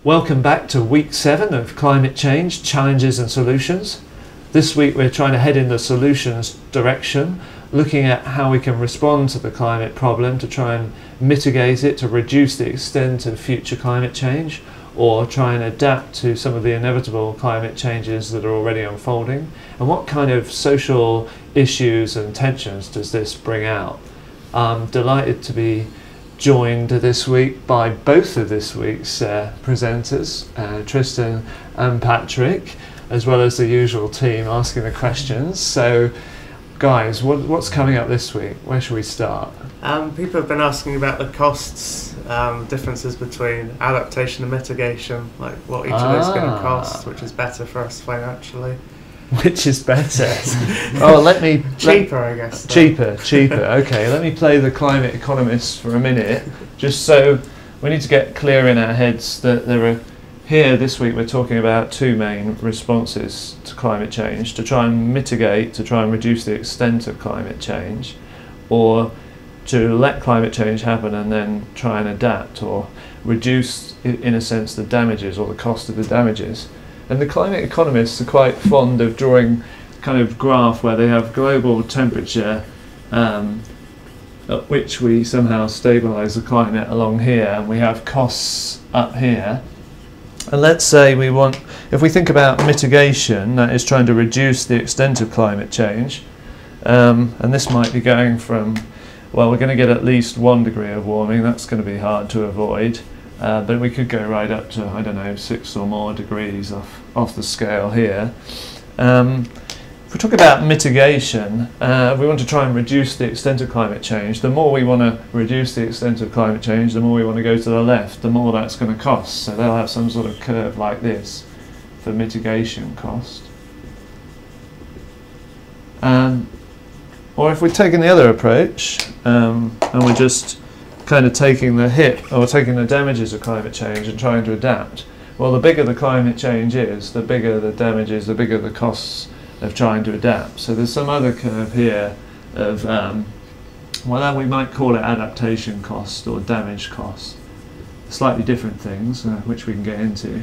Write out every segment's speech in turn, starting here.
Welcome back to week 7 of Climate Change, Challenges and Solutions. This week we're trying to head in the solutions direction, looking at how we can respond to the climate problem to try and mitigate it, to reduce the extent of future climate change, or try and adapt to some of the inevitable climate changes that are already unfolding. And what kind of social issues and tensions does this bring out? I'm delighted to be joined this week by both of this week's presenters, Tristan and Patrick, as well as the usual team asking the questions. So guys, what's coming up this week? Where should we start? People have been asking about the costs, differences between adaptation and mitigation, like what each of those is going to cost, which is better for us financially. Which is better? Cheaper, I guess. Cheaper. Okay, let me play the climate economist for a minute, just so we need to get clear in our heads that there are, here this week we're talking about two main responses to climate change: to try and mitigate, to try and reduce the extent of climate change, or to let climate change happen and then try and adapt or reduce, in a sense, the damages or the cost of the damages. And the climate economists are quite fond of drawing kind of graph where they have global temperature at which we somehow stabilise the climate along here, and we have costs up here. And let's say we want, if we think about mitigation, that is trying to reduce the extent of climate change, and this might be going from, well, we're going to get at least 1 degree of warming, that's going to be hard to avoid. But we could go right up to, I don't know, 6 or more degrees off the scale here. If we talk about mitigation, we want to try and reduce the extent of climate change. The more we want to reduce the extent of climate change, the more we want to go to the left, the more that's going to cost. So they'll have some sort of curve like this for mitigation cost. Or if we're taking the other approach, and we're just kind of taking the hit or taking the damages of climate change and trying to adapt. Well, the bigger the climate change is, the bigger the damages, the bigger the costs of trying to adapt. So there's some other curve here of, well, we might call it adaptation cost or damage cost. Slightly different things, which we can get into.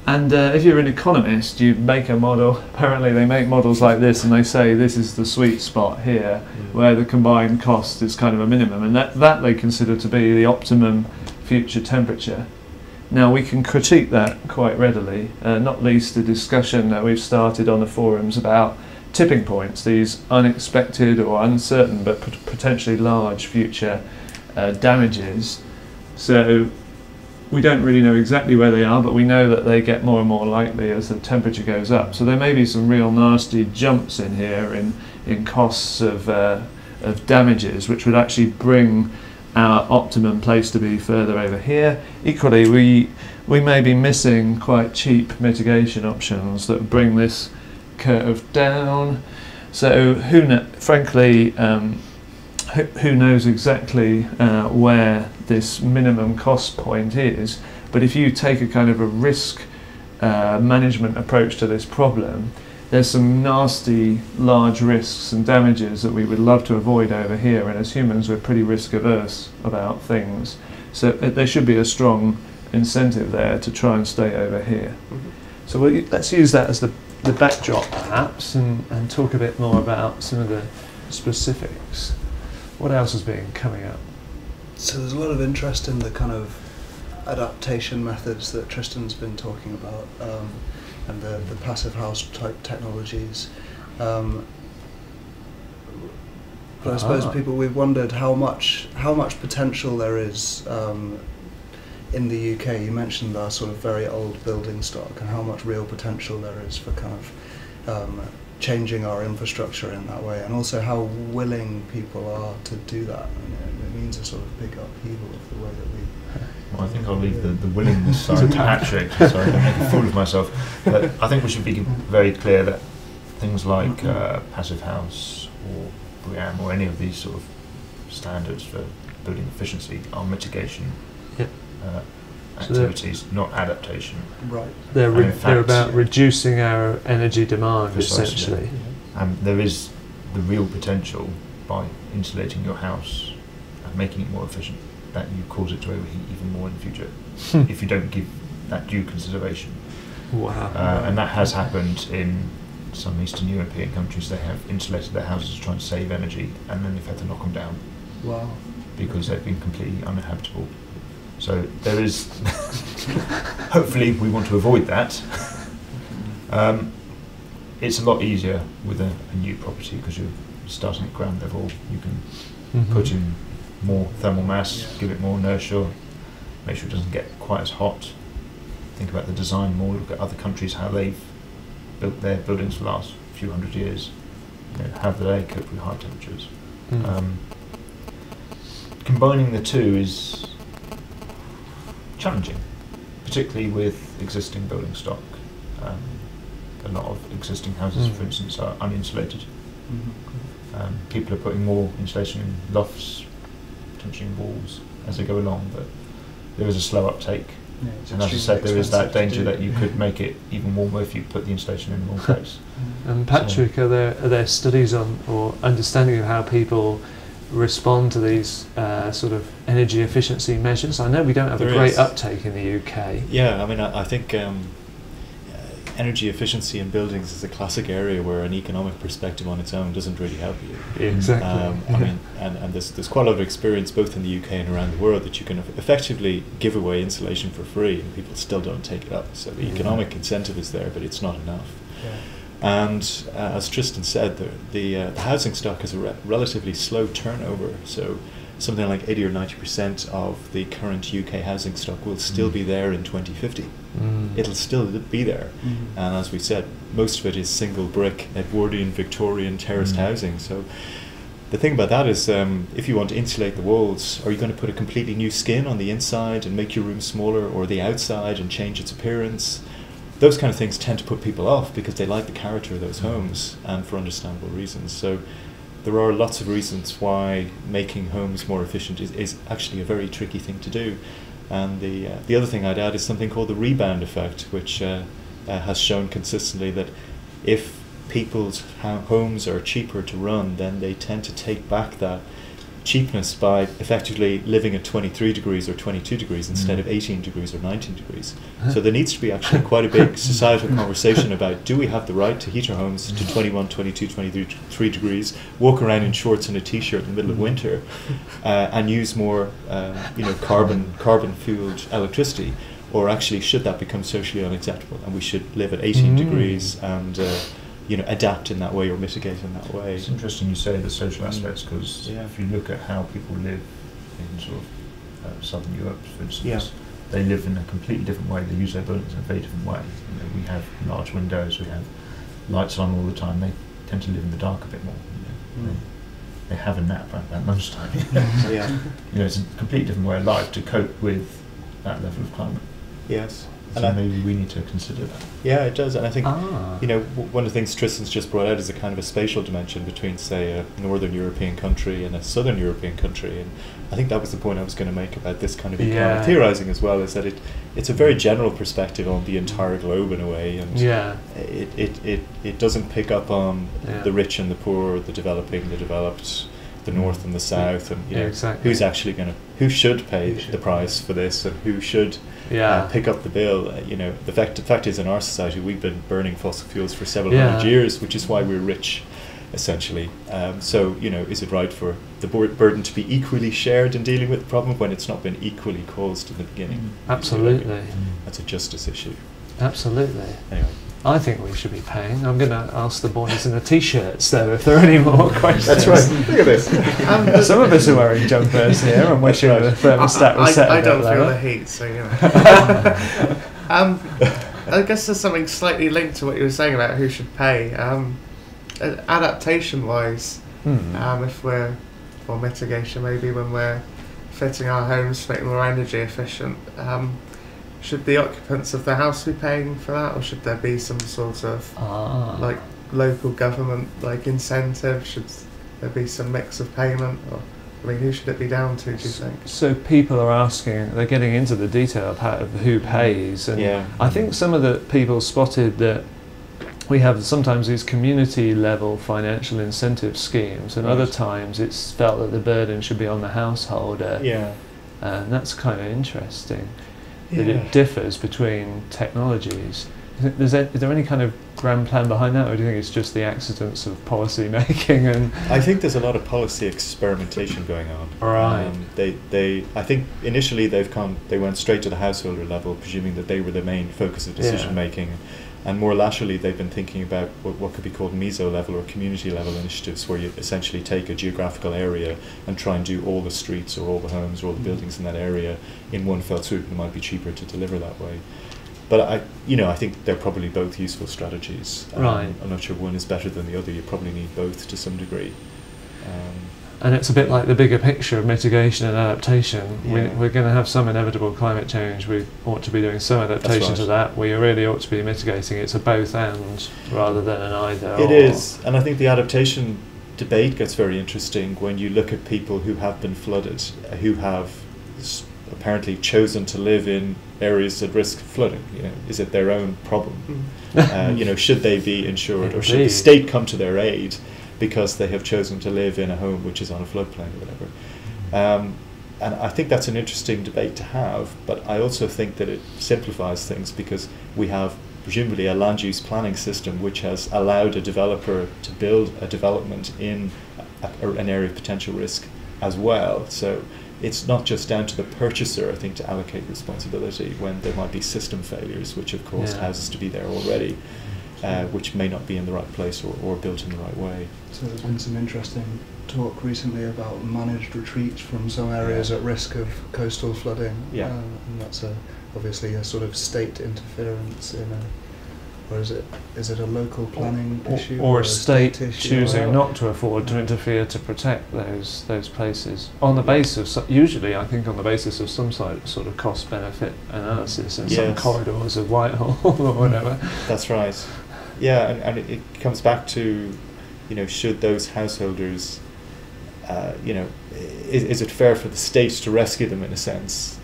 And if you're an economist, you make a model. Apparently they make models like this and they say this is the sweet spot here, where the combined cost is kind of a minimum, and that they consider to be the optimum future temperature. Now we can critique that quite readily, not least the discussion that we've started on the forums about tipping points, these unexpected or uncertain but potentially large future damages. So we don't really know exactly where they are, but we know that they get more and more likely as the temperature goes up. So there may be some real nasty jumps in here in costs of damages, which would actually bring our optimum place to be further over here. Equally, we may be missing quite cheap mitigation options that bring this curve down. So frankly, who knows exactly where this minimum cost point is, but if you take a kind of a risk management approach to this problem, there's some nasty large risks and damages that we would love to avoid over here, and as humans we're pretty risk averse about things, so there should be a strong incentive there to try and stay over here. So let's use that as the backdrop perhaps, and talk a bit more about some of the specifics. What else has been coming up? So there's a lot of interest in the kind of adaptation methods that Tristan's been talking about, and the passive house type technologies. But I suppose we've wondered how much potential there is in the UK. You mentioned our sort of very old building stock, and how much real potential there is for kind of changing our infrastructure in that way, and also how willing people are to do that. It means a sort of big upheaval of the way that we... Well, I think I'll leave the willingness side to Patrick, so I don't make a fool of myself. But I think we should be very clear that things like passive house or BREEAM or any of these sort of standards for building efficiency are mitigation activities, not adaptation. Right. They're about reducing our energy demand, essentially. And there is the real potential by insulating your house and making it more efficient that you cause it to overheat even more in the future if you don't give that due consideration. Wow. And that has happened in some Eastern European countries. They have insulated their houses to try and save energy, and then they've had to knock them down. Wow. Because they've been completely uninhabitable. So there is, hopefully we want to avoid that. It's a lot easier with a new property because you're starting at ground level. You can put in more thermal mass, give it more inertia, make sure it doesn't get quite as hot. Think about the design more, look at other countries, how they've built their buildings for the last few hundred years. You know, how do they cope with high temperatures? Combining the two is challenging, particularly with existing building stock. A lot of existing houses, for instance, are uninsulated. People are putting more insulation in lofts, touching walls as they go along, but there is a slow uptake. Yeah, And as I said, there is that danger that you could make it even warmer if you put the insulation in the wrong place. And Patrick, are there studies on or understanding of how people respond to these sort of energy efficiency measures? I know we don't have a great uptake in the UK. Yeah, I mean, I think energy efficiency in buildings is a classic area where an economic perspective on its own doesn't really help you. Exactly. I mean, and there's quite a lot of experience both in the UK and around the world that you can effectively give away insulation for free and people still don't take it up. So the economic incentive is there, but it's not enough. Yeah. And as Tristan said, the housing stock has a relatively slow turnover. So something like 80 or 90% of the current UK housing stock will still be there in 2050. It'll still be there. And as we said, most of it is single brick, Edwardian, Victorian, terraced housing. So the thing about that is if you want to insulate the walls, are you going to put a completely new skin on the inside and make your room smaller, or the outside and change its appearance? Those kind of things tend to put people off because they like the character of those homes, and for understandable reasons. So there are lots of reasons why making homes more efficient is actually a very tricky thing to do. And the other thing I'd add is something called the rebound effect, which has shown consistently that if people's homes are cheaper to run, then they tend to take back that cheapness by effectively living at 23 degrees or 22 degrees instead of 18 degrees or 19 degrees. So there needs to be actually quite a big societal conversation about, do we have the right to heat our homes to 21, 22, 23 degrees, walk around in shorts and a t-shirt in the middle of winter, and use more carbon fueled electricity? Or actually should that become socially unacceptable and we should live at 18 degrees and adapt in that way or mitigate in that way? It's interesting you say the social aspects, because if you look at how people live in sort of southern Europe, for instance, they live in a completely different way. They use their buildings in a very different way. You know, we have large windows, we have lights on all the time. They tend to live in the dark a bit more. You know. They have a nap at lunchtime. It's a completely different way of life to cope with that level of climate. Yes. So maybe we need to consider that. Yeah, it does. And I think, one of the things Tristan's just brought out is a kind of a spatial dimension between, say, a northern European country and a southern European country. And I think that was the point I was going to make about this kind of economic theorising as well, is that it's a very general perspective on the entire globe in a way. And it doesn't pick up on the rich and the poor, the developing, the developed, the north and the south, and who's actually who should pay the price for this, and who should pick up the bill. The fact is, in our society, we've been burning fossil fuels for several hundred years, which is why we're rich, essentially. So, is it right for the burden to be equally shared in dealing with the problem when it's not been equally caused in the beginning? Absolutely. That's a justice issue. Absolutely. Anyway. I think we should be paying. I'm going to ask the boys in the t-shirts, though, if there are any more questions. That's right. Look at this. Some of us are wearing jumpers here and wishing the thermostat was set I don't feel lower. the heat, so I guess there's something slightly linked to what you were saying about who should pay. Adaptation-wise, if we're, or mitigation maybe, when we're fitting our homes to make them more energy efficient, should the occupants of the house be paying for that, or should there be some sort of like local government incentive? Should there be some mix of payment, or who should it be down to, do you think? So people are asking, they're getting into the detail of who pays, and I think some of the people spotted that we have sometimes these community level financial incentive schemes, and other times it's felt that the burden should be on the householder. And that's kind of interesting. that it differs between technologies. Is there any kind of grand plan behind that, or do you think it's just the accidents of policy making? And I think there's a lot of policy experimentation going on. Right. I think initially they went straight to the householder level, presuming that they were the main focus of decision making, and more laterally they've been thinking about what could be called meso level or community level initiatives, where you essentially take a geographical area and try and do all the streets or all the homes or all the buildings in that area in one fell swoop, and it might be cheaper to deliver that way. But I think they're probably both useful strategies. Right. I'm not sure one is better than the other. You probably need both to some degree. And it's a bit like the bigger picture of mitigation and adaptation. Yeah. We're going to have some inevitable climate change. We ought to be doing some adaptation to that. We really ought to be mitigating. It's a both and rather than an either. It is, and I think the adaptation debate gets very interesting when you look at people who have been flooded, who have apparently chosen to live in areas at risk of flooding. Is it their own problem? Should they be insured, or should the state come to their aid because they have chosen to live in a home which is on a floodplain or whatever? And I think that's an interesting debate to have, but I also think that it simplifies things, because we have presumably a land use planning system which has allowed a developer to build a development in an area of potential risk as well. So it's not just down to the purchaser, I think, to allocate responsibility when there might be system failures, which of course houses to be there already, which may not be in the right place or built in the right way. So there's been some interesting talk recently about managed retreats from some areas at risk of coastal flooding. And that's obviously a sort of state interference in a, or is it a local planning issue? Or a state issue? choosing not to afford to interfere to protect those places on the basis, usually I think on the basis of some sort of cost-benefit analysis and some corridors of Whitehall or whatever. That's right. Yeah, and it comes back to, should those householders, is it fair for the state to rescue them in a sense,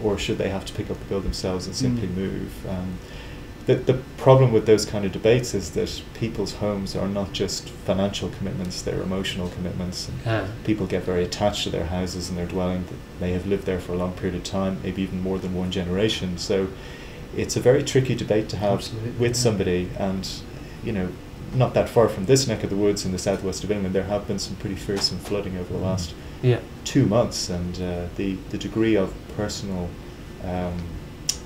or should they have to pick up the bill themselves and simply move? The problem with those kind of debates is that people's homes are not just financial commitments, they're emotional commitments. People get very attached to their houses and their dwelling. They have lived there for a long period of time, maybe even more than one generation. So it's a very tricky debate to have with somebody. And, not that far from this neck of the woods in the southwest of England, there have been some pretty fearsome flooding over the last 2 months. And the degree of personal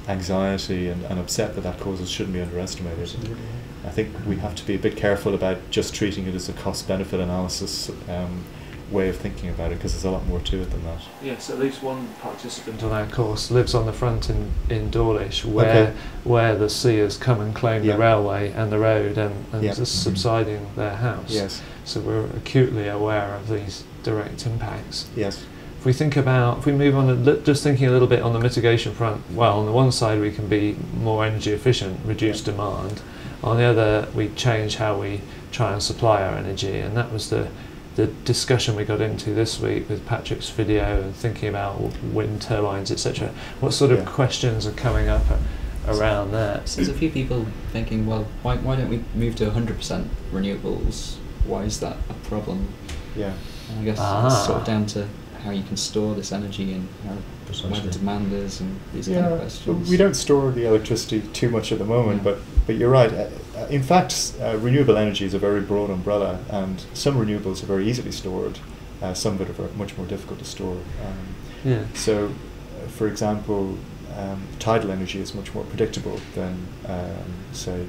anxiety and upset that causes shouldn't be underestimated. Absolutely. I think we have to be a bit careful about just treating it as a cost-benefit analysis way of thinking about it, because there's a lot more to it than that. Yes, at least one participant on our course lives on the front in Dawlish, where the sea has come and claimed the railway and the road and just subsiding their house. Yes. So we're acutely aware of these direct impacts. Yes. If we move on and just thinking a little bit on the mitigation front, well, on the one side we can be more energy efficient, reduce demand. On the other, we change how we try and supply our energy, and that was the discussion we got into this week with Patrick's video and thinking about wind turbines, etc. What sort of questions are coming up around that? So there's a few people thinking, well, why don't we move to 100% renewables? Why is that a problem? Yeah. And I guess it's sort of down to how you can store this energy and where the demand is and these kind of questions. We don't store the electricity too much at the moment, but you're right. In fact, renewable energy is a very broad umbrella, and some renewables are very easily stored, some that are much more difficult to store. So, for example, tidal energy is much more predictable than, say,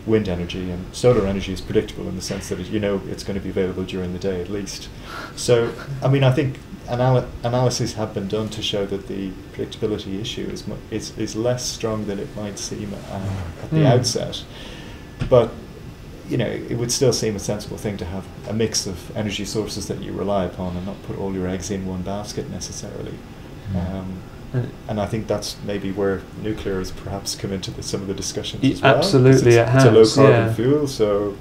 wind energy, and solar energy is predictable in the sense that it's going to be available during the day at least. So, I think analyses have been done to show that the predictability issue is less strong than it might seem at the outset. But it would still seem a sensible thing to have a mix of energy sources that you rely upon and not put all your eggs in one basket necessarily. And I think that's maybe where nuclear has perhaps come into some of the discussions as well. Absolutely, it's a low carbon fuel, so.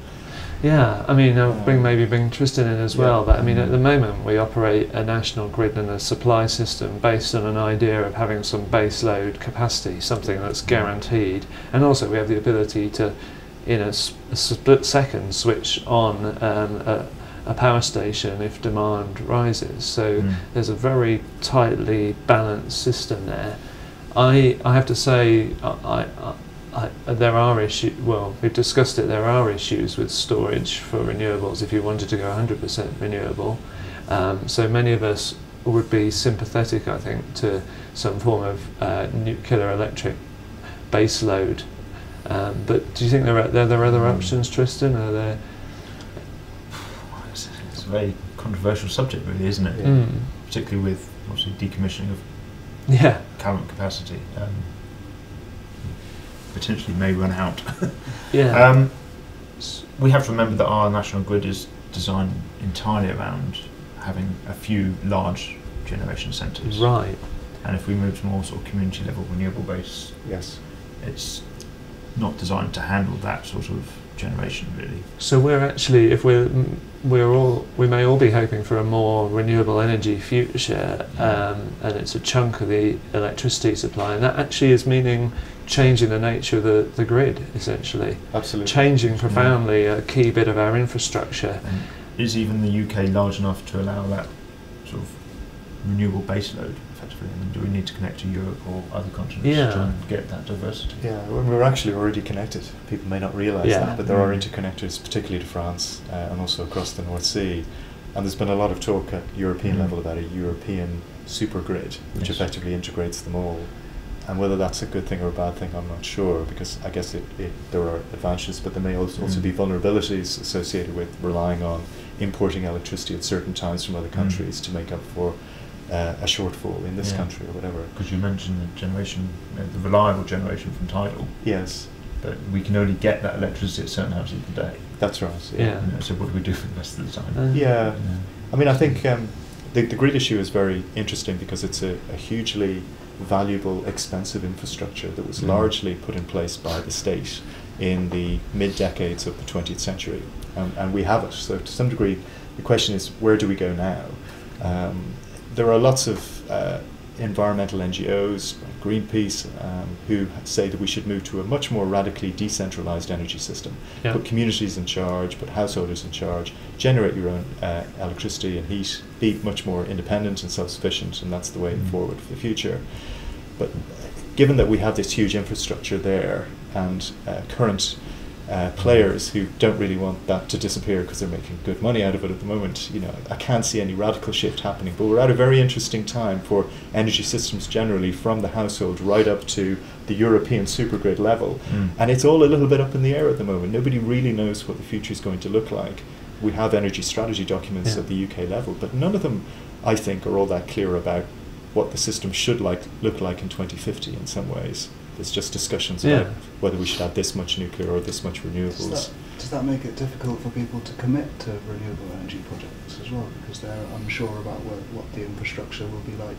Yeah, I'll bring Tristan in as well, but at the moment we operate a national grid and a supply system based on an idea of having some base load capacity, something that's guaranteed, and also we have the ability to, in a split second, switch on a power station if demand rises. So there's a very tightly balanced system there. I have to say, there are issues. Well, we've discussed it. There are issues with storage for renewables if you wanted to go 100% renewable. So many of us would be sympathetic, I think, to some form of nuclear electric base load. But do you think there are other options, Tristan? Are there? It's a very controversial subject, really, isn't it? Mm. Particularly with obviously decommissioning of Yeah. current capacity. Potentially may run out. Yeah. We have to remember that our national grid is designed entirely around having a few large generation centres. Right. And if we move to more sort of community level renewable base, Yes. it's not designed to handle that sort of generation, really. So we're actually, if we may all be hoping for a more renewable energy future, and it's a chunk of the electricity supply, and that actually is meaning changing the nature of the grid, essentially. Absolutely. Changing profoundly a key bit of our infrastructure. And is even the UK large enough to allow that sort of renewable base load, effectively? I mean, do we need to connect to Europe or other continents to try and get that diversity? Yeah, well, we're actually already connected. People may not realise that, but there are interconnectors, particularly to France and also across the North Sea. And there's been a lot of talk at European level about a European super grid, which effectively integrates them all. And whether that's a good thing or a bad thing, I'm not sure, because I guess there are advantages, but there may also be vulnerabilities associated with relying on importing electricity at certain times from other countries to make up for a shortfall in this country or whatever. Because you mentioned the generation, the reliable generation from tidal. Yes. But we can only get that electricity at certain hours of the day. That's right. Yeah. You know, so what do we do for the rest of the time? Yeah. I mean, I think the grid issue is very interesting because it's a hugely valuable, expensive infrastructure that was largely put in place by the state in the mid-decades of the 20th century. And we have it. So to some degree, the question is, where do we go now? There are lots of environmental NGOs, like Greenpeace, who say that we should move to a much more radically decentralised energy system. Put communities in charge, put householders in charge, generate your own electricity and heat, be much more independent and self-sufficient, and that's the way forward for the future. But given that we have this huge infrastructure there and current players who don't really want that to disappear because they're making good money out of it at the moment, you know, I can't see any radical shift happening. But we're at a very interesting time for energy systems generally, from the household right up to the European supergrid level. And it's all a little bit up in the air at the moment. Nobody really knows what the future is going to look like. We have energy strategy documents at the UK level, but none of them, I think, are all that clear about what the system should look like in 2050 in some ways. There's just discussions about whether we should have this much nuclear or this much renewables. Does that make it difficult for people to commit to renewable energy projects as well, because they're unsure about what the infrastructure will be like?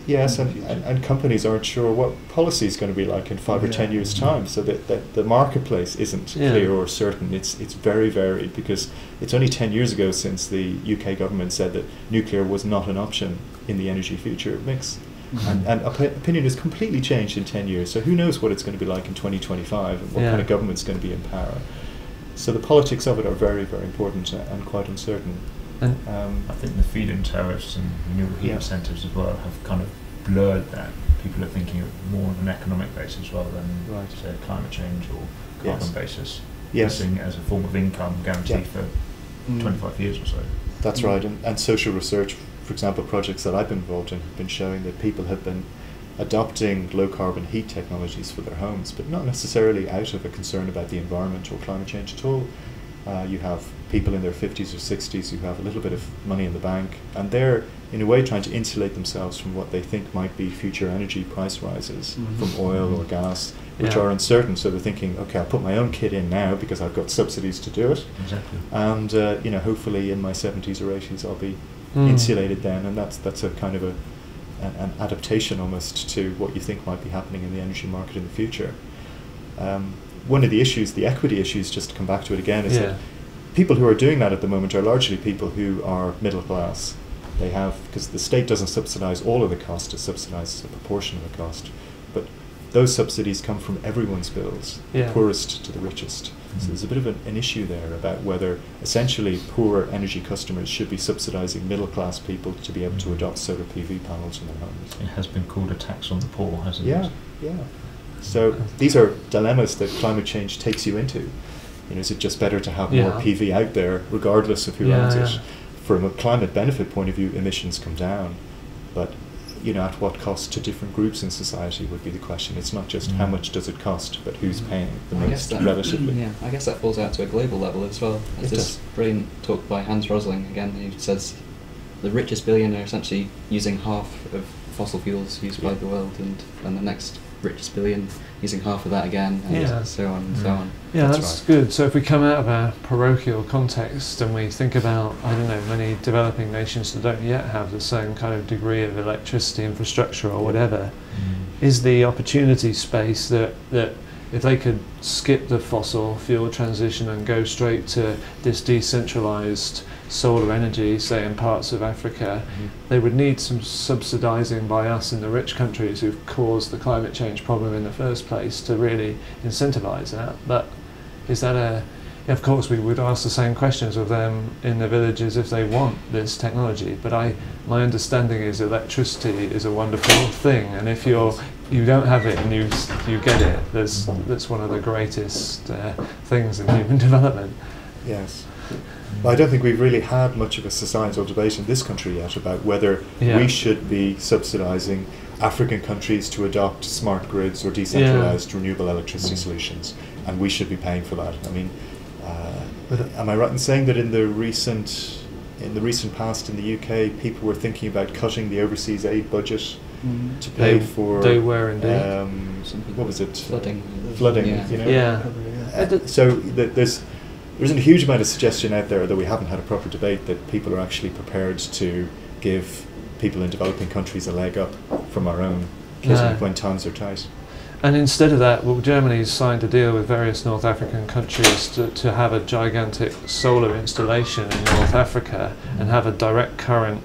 Yes, and companies aren't sure what policy is going to be like in 5 or 10 years' time, so that the marketplace isn't clear or certain. It's very varied, because it's only 10 years ago since the UK government said that nuclear was not an option in the energy future mix. And opinion has completely changed in 10 years, so who knows what it's going to be like in 2025 and what kind of government's going to be in power. So the politics of it are very, very important and quite uncertain. And I think the feed-in tariffs and renewable heat incentives as well have kind of blurred that. People are thinking of more on an economic basis rather than, say, a climate change or carbon basis. Seeing it as a form of income guaranteed for 25 years or so. That's right, and social research, for example, projects that I've been involved in have been showing that people have been adopting low-carbon heat technologies for their homes, but not necessarily out of a concern about the environment or climate change at all. You have people in their 50s or 60s who have a little bit of money in the bank, and they're, in a way, trying to insulate themselves from what they think might be future energy price rises from oil or gas, which are uncertain. So they're thinking, okay, I'll put my own kit in now because I've got subsidies to do it. Exactly. And hopefully in my 70s or 80s I'll be insulated then, and that's a kind of an adaptation almost to what you think might be happening in the energy market in the future. One of the issues, the equity issues, just to come back to it again, is that people who are doing that at the moment are largely people who are middle class. They have, because the state doesn't subsidise all of the cost, it subsidises a proportion of the cost. But those subsidies come from everyone's bills, Yeah. poorest to the richest. So there's a bit of an issue there about whether essentially poor energy customers should be subsidising middle class people to be able to adopt solar PV panels in their homes. It has been called a tax on the poor, hasn't Yeah, it? yeah. So these are dilemmas that climate change takes you into. You know, is it just better to have more Yeah. PV out there, regardless of who Yeah, owns yeah. it? From a climate benefit point of view, emissions come down, but you know, at what cost to different groups in society would be the question. It's not just how much does it cost, but who's paying the I guess most that, relatively. yeah, I guess that falls out to a global level as well. There's It this does. brilliant talk by Hans Rosling again, who says the richest billion are essentially using half of fossil fuels used by Yeah. the world, and the next richest billion using half of that again, and Yeah. so on and so on. Yeah, That's that's right. good. So if we come out of our parochial context and we think about, I don't know, many developing nations that don't yet have the same kind of degree of electricity infrastructure or whatever, is the opportunity space that if they could skip the fossil fuel transition and go straight to this decentralized solar energy, say in parts of Africa, they would need some subsidizing by us in the rich countries who've caused the climate change problem in the first place to really incentivize that. But is that of course we would ask the same questions of them in the villages if they want this technology, but my understanding is electricity is a wonderful thing, and if you don't have it and you get it, that's one of the greatest things in human development. Yes. Well, I don't think we've really had much of a societal debate in this country yet about whether Yeah. we should be subsidising African countries to adopt smart grids or decentralised renewable electricity solutions, and we should be paying for that. I mean, am I right in saying that in the recent past in the UK, people were thinking about cutting the overseas aid budget to pay for? They were indeed. Some people What was it? flooding. Flooding. Yeah. You know. Yeah. So there isn't a huge amount of suggestion out there, though we haven't had a proper debate, that people are actually prepared to give people in developing countries a leg up from our own when times are tight. And instead of that, well, Germany's signed a deal with various North African countries to have a gigantic solar installation in North Africa and have a direct current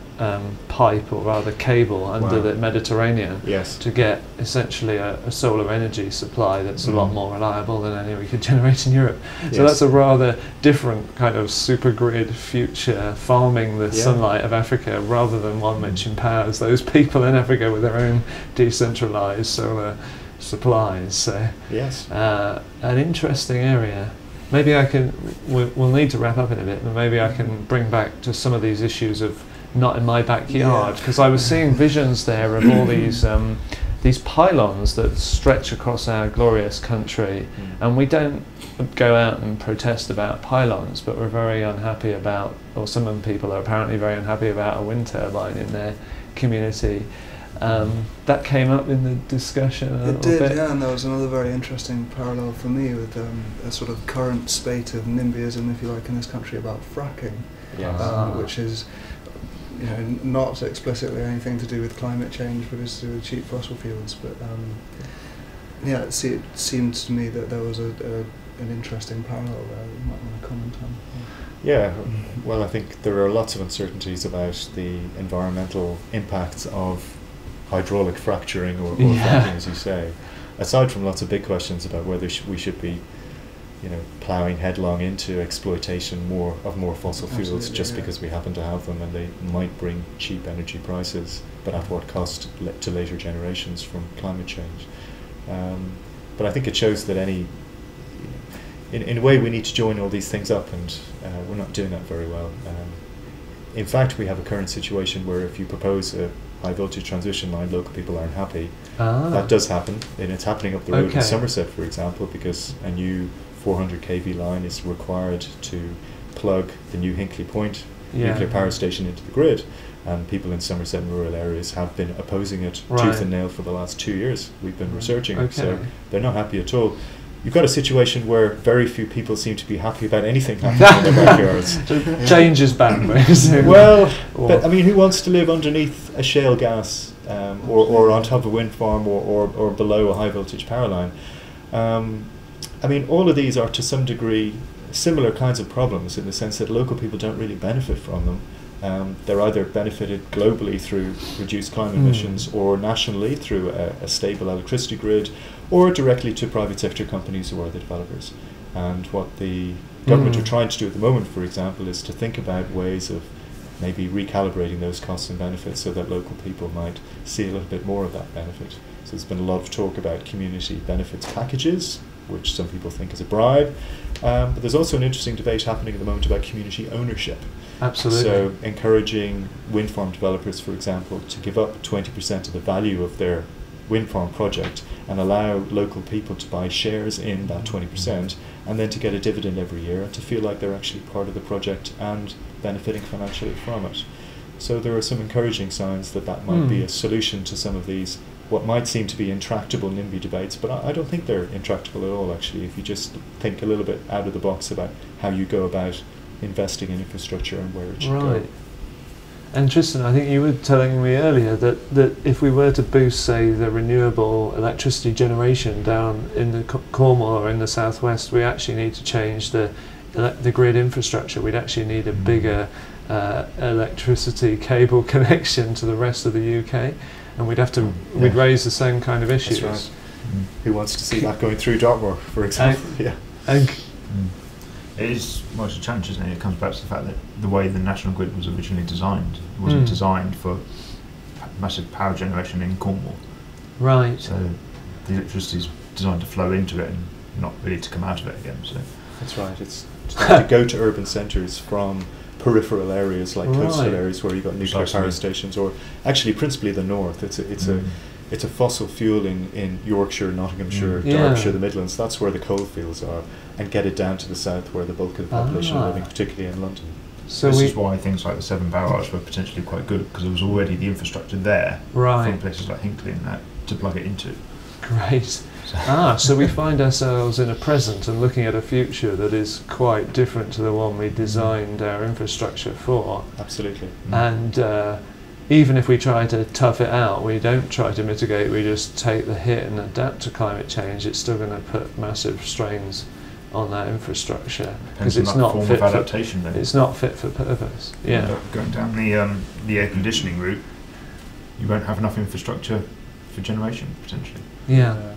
pipe, or rather cable, under the Mediterranean Yes. to get essentially a solar energy supply that's a lot more reliable than any we could generate in Europe. So that's a rather different kind of super grid future, farming the sunlight of Africa, rather than one which empowers those people in Africa with their own decentralized solar supplies. So Yes. an interesting area. Maybe we'll need to wrap up in a bit, but maybe I can bring back to some of these issues of not in my backyard, because I was seeing visions there of all these pylons that stretch across our glorious country, and we don't go out and protest about pylons, but we're very unhappy about, or some people are apparently very unhappy about, a wind turbine in their community. That came up in the discussion a little It did, bit. yeah, and there was another very interesting parallel for me with a sort of current spate of NIMBYism, if you like, in this country about fracking, which is, you know, not explicitly anything to do with climate change, but is to do with cheap fossil fuels. But it seemed to me that there was an interesting parallel there that you might want to comment on. Yeah, well, I think there are lots of uncertainties about the environmental impacts of hydraulic fracturing or fracking, as you say. Aside from lots of big questions about whether we should be, you know, ploughing headlong into exploitation of more fossil fuels just because we happen to have them, and they might bring cheap energy prices, but at what cost to later generations from climate change. But I think it shows that in a way we need to join all these things up, and we're not doing that very well. In fact, we have a current situation where if you propose a high voltage transmission line, local people aren't happy. That does happen, and it's happening up the road in Somerset, for example, because a new 400 kV line is required to plug the new Hinkley Point nuclear power station into the grid, and people in Somerset and rural areas have been opposing it tooth and nail for the last 2 years. We've been researching it, so they're not happy at all. You've got a situation where very few people seem to be happy about anything happening in their backyards. Change is bad, basically. Well, but I mean, who wants to live underneath a shale gas, or on top of a wind farm, or below a high voltage power line? I mean, all of these are to some degree similar kinds of problems, in the sense that local people don't really benefit from them, They're either benefited globally through reduced climate emissions, or nationally through a stable electricity grid, or directly to private sector companies who are the developers. And what the government are trying to do at the moment, for example, is to think about ways of maybe recalibrating those costs and benefits so that local people might see a little bit more of that benefit. So there's been a lot of talk about community benefits packages, which some people think is a bribe, but there's also an interesting debate happening at the moment about community ownership. Absolutely. So encouraging wind farm developers, for example, to give up 20% of the value of their wind farm project and allow local people to buy shares in that 20%, and then to get a dividend every year and to feel like they're actually part of the project and benefiting financially from it. So there are some encouraging signs that that might be a solution to some of these what might seem to be intractable NIMBY debates, but I don't think they're intractable at all, actually, if you just think a little bit out of the box about how you go about investing in infrastructure and where it should go. And Tristan, I think you were telling me earlier that if we were to boost, say, the renewable electricity generation down in the Cornwall or in the southwest, we actually need to change the grid infrastructure. We'd actually need a bigger electricity cable connection to the rest of the UK, and we'd have to we'd raise the same kind of issues. That's right. Who wants to see that going through Dartmoor, for example? It is most a challenge, isn't it? It comes back to the fact that the way the national grid was originally designed, it wasn't designed for massive power generation in Cornwall. Right. So the electricity is designed to flow into it and not really to come out of it again. So that's right. It's designed to go to urban centres from peripheral areas like coastal areas where you've got nuclear power stations, or actually principally the north. It's a fossil fuel in Yorkshire, Nottinghamshire, Derbyshire, the Midlands. That's where the coal fields are, and get it down to the south where the bulk of the population are living, particularly in London. So this is why things like the Severn barrage were potentially quite good, because there was already the infrastructure there from places like Hinckley and that to plug it into. Great. So we find ourselves in a present and looking at a future that is quite different to the one we designed our infrastructure for. Absolutely. And even if we try to tough it out, we don't try to mitigate, we just take the hit and adapt to climate change, it's still going to put massive strains on that infrastructure because it's not fit for adaptation. It's not fit for purpose. Yeah. Going down the air conditioning route, you won't have enough infrastructure for generation potentially. Yeah.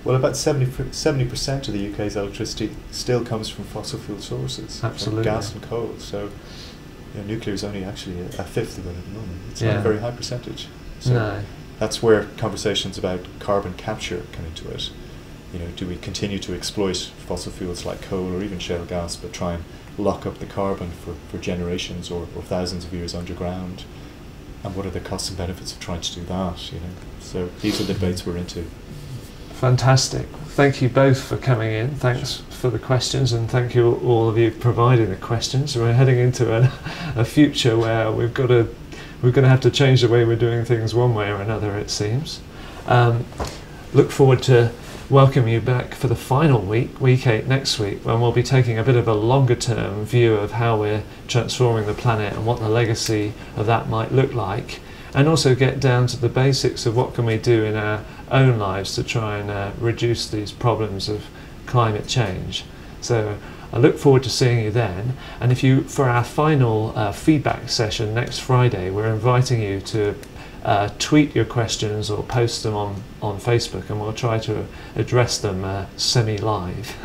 Well, about 70% of the UK's electricity still comes from fossil fuel sources, absolutely, from gas and coal. So nuclear is only actually a fifth of it at the moment. It's not a very high percentage. So that's where conversations about carbon capture come into it. Do we continue to exploit fossil fuels like coal or even shale gas, but try and lock up the carbon for generations or thousands of years underground? And what are the costs and benefits of trying to do that? So these are the debates we're into. Fantastic. Thank you both for coming in. Thanks for the questions, and thank you all of you providing the questions. We're heading into a future where we're going to have to change the way we're doing things one way or another, it seems. Look forward to welcoming you back for the final week 8 next week, when we'll be taking a bit of a longer term view of how we're transforming the planet and what the legacy of that might look like, and also get down to the basics of what can we do in our own lives to try and reduce these problems of climate change. So I look forward to seeing you then, and for our final feedback session next Friday, we're inviting you to tweet your questions or post them on Facebook, and we'll try to address them semi-live.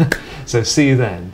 So see you then.